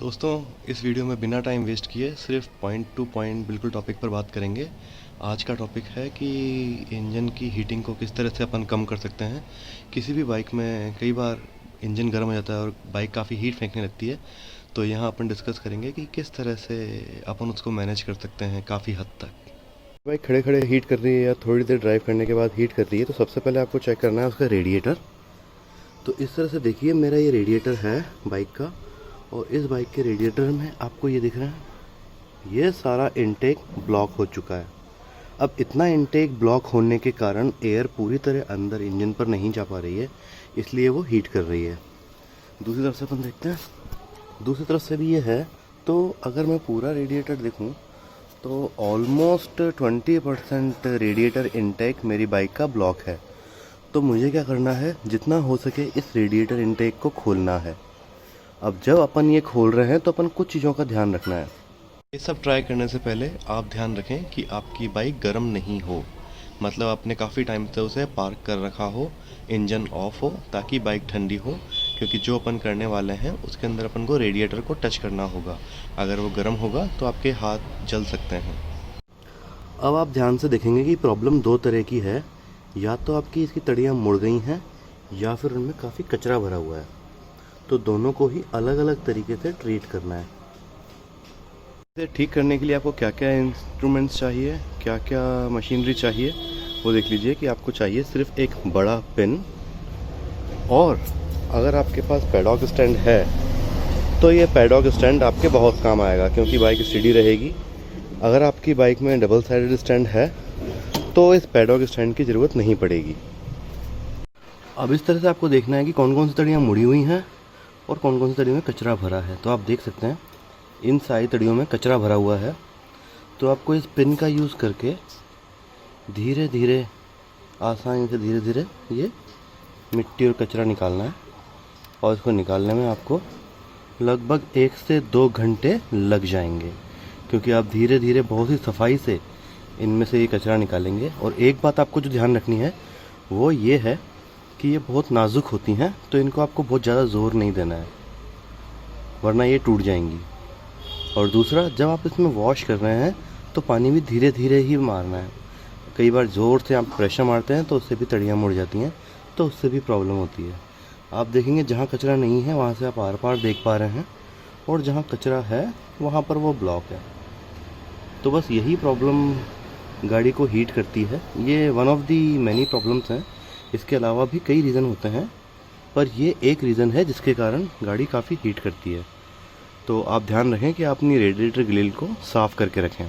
दोस्तों, इस वीडियो में बिना टाइम वेस्ट किए सिर्फ पॉइंट टू पॉइंट बिल्कुल टॉपिक पर बात करेंगे। आज का टॉपिक है कि इंजन की हीटिंग को किस तरह से अपन कम कर सकते हैं। किसी भी बाइक में कई बार इंजन गर्म हो जाता है और बाइक काफ़ी हीट फेंकने लगती है, तो यहाँ अपन डिस्कस करेंगे कि किस तरह से अपन उसको मैनेज कर सकते हैं काफ़ी हद तक। बाइक खड़े खड़े हीट कर रही है या थोड़ी देर ड्राइव करने के बाद हीट कर रही है, तो सबसे पहले आपको चेक करना है उसका रेडिएटर। तो इस तरह से देखिए, मेरा ये रेडिएटर है बाइक का, और इस बाइक के रेडिएटर में आपको ये दिख रहा है, ये सारा इनटेक ब्लॉक हो चुका है। अब इतना इनटेक ब्लॉक होने के कारण एयर पूरी तरह अंदर इंजन पर नहीं जा पा रही है, इसलिए वो हीट कर रही है। दूसरी तरफ से अपन देखते हैं, दूसरी तरफ से भी ये है। तो अगर मैं पूरा रेडिएटर देखूं तो ऑलमोस्ट 20% रेडिएटर इनटेक मेरी बाइक का ब्लॉक है। तो मुझे क्या करना है, जितना हो सके इस रेडिएटर इनटेक को खोलना है। अब जब अपन ये खोल रहे हैं तो अपन कुछ चीज़ों का ध्यान रखना है। ये सब ट्राई करने से पहले आप ध्यान रखें कि आपकी बाइक गर्म नहीं हो, मतलब आपने काफ़ी टाइम से उसे पार्क कर रखा हो, इंजन ऑफ हो, ताकि बाइक ठंडी हो। क्योंकि जो अपन करने वाले हैं उसके अंदर अपन को रेडिएटर को टच करना होगा। अगर वो गर्म होगा तो आपके हाथ जल सकते हैं। अब आप ध्यान से देखेंगे कि प्रॉब्लम दो तरह की है, या तो आपकी इसकी तड़ियाँ मुड़ गई हैं या फिर उनमें काफ़ी कचरा भरा हुआ है। तो दोनों को ही अलग अलग तरीके से ट्रीट करना है। इसे ठीक करने के लिए आपको क्या क्या इंस्ट्रूमेंट्स चाहिए, क्या क्या मशीनरी चाहिए, वो देख लीजिए। कि आपको चाहिए सिर्फ एक बड़ा पिन, और अगर आपके पास पैडॉक स्टैंड है तो ये पैडॉक स्टैंड आपके बहुत काम आएगा, क्योंकि बाइक स्टेडी रहेगी। अगर आपकी बाइक में डबल साइडेड स्टैंड है तो इस पैडॉक स्टैंड की ज़रूरत नहीं पड़ेगी। अब इस तरह से आपको देखना है कि कौन कौन सी तड़ियाँ मुड़ी हुई हैं और कौन कौन सी तड़ियों में कचरा भरा है। तो आप देख सकते हैं इन सारी तड़ियों में कचरा भरा हुआ है। तो आपको इस पिन का यूज़ करके धीरे धीरे, आसानी से धीरे धीरे ये मिट्टी और कचरा निकालना है। और इसको निकालने में आपको लगभग 1 से 2 घंटे लग जाएंगे, क्योंकि आप धीरे धीरे बहुत ही सफाई से इनमें से ये कचरा निकालेंगे। और एक बात आपको जो ध्यान रखनी है वो ये है कि ये बहुत नाजुक होती हैं, तो इनको आपको बहुत ज़्यादा ज़ोर नहीं देना है, वरना ये टूट जाएंगी। और दूसरा, जब आप इसमें वॉश कर रहे हैं तो पानी भी धीरे धीरे ही मारना है। कई बार ज़ोर से आप प्रेशर मारते हैं तो उससे भी तड़ियाँ मुड़ जाती हैं, तो उससे भी प्रॉब्लम होती है। आप देखेंगे जहाँ कचरा नहीं है वहाँ से आप आर पार देख पा रहे हैं, और जहाँ कचरा है वहाँ पर वो ब्लॉक है। तो बस यही प्रॉब्लम गाड़ी को हीट करती है। ये one of the many problems हैं। इसके अलावा भी कई रीज़न होते हैं, पर ये एक रीज़न है जिसके कारण गाड़ी काफ़ी हीट करती है। तो आप ध्यान रखें कि आप अपनी रेडिएटर ग्रिल को साफ़ करके रखें।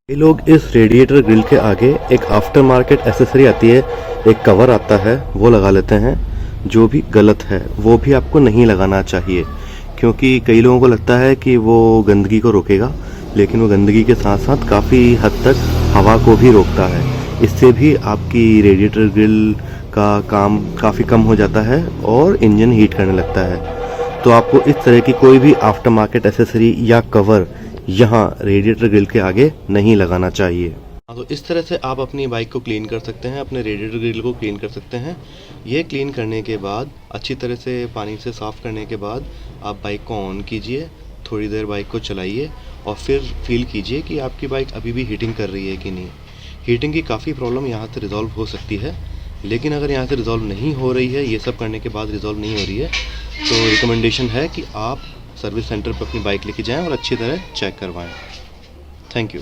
ये लोग इस रेडिएटर ग्रिल के आगे एक आफ्टर मार्केट एसेसरी आती है, एक कवर आता है, वो लगा लेते हैं। जो भी गलत है वो भी आपको नहीं लगाना चाहिए, क्योंकि कई लोगों को लगता है कि वो गंदगी को रोकेगा, लेकिन वो गंदगी के साथ साथ काफ़ी हद तक हवा को भी रोकता है। इससे भी आपकी रेडिएटर ग्रिल का काम काफ़ी कम हो जाता है और इंजन हीट करने लगता है। तो आपको इस तरह की कोई भी आफ्टर मार्केट एसेसरी या कवर यहाँ रेडिएटर ग्रिल के आगे नहीं लगाना चाहिए। तो इस तरह से आप अपनी बाइक को क्लीन कर सकते हैं, अपने रेडिएटर ग्रिल को क्लीन कर सकते हैं। ये क्लीन करने के बाद, अच्छी तरह से पानी से साफ़ करने के बाद, आप बाइक को ऑन कीजिए, थोड़ी देर बाइक को चलाइए और फिर फील कीजिए कि आपकी बाइक अभी भी हीटिंग कर रही है कि नहीं। हीटिंग की काफ़ी प्रॉब्लम यहाँ से रिज़ॉल्व हो सकती है, लेकिन अगर यहाँ से रिज़ॉल्व नहीं हो रही है, ये सब करने के बाद रिज़ॉल्व नहीं हो रही है, तो रिकमेंडेशन है कि आप सर्विस सेंटर पर अपनी बाइक लेके जाएं और अच्छी तरह चेक करवाएं। Thank you.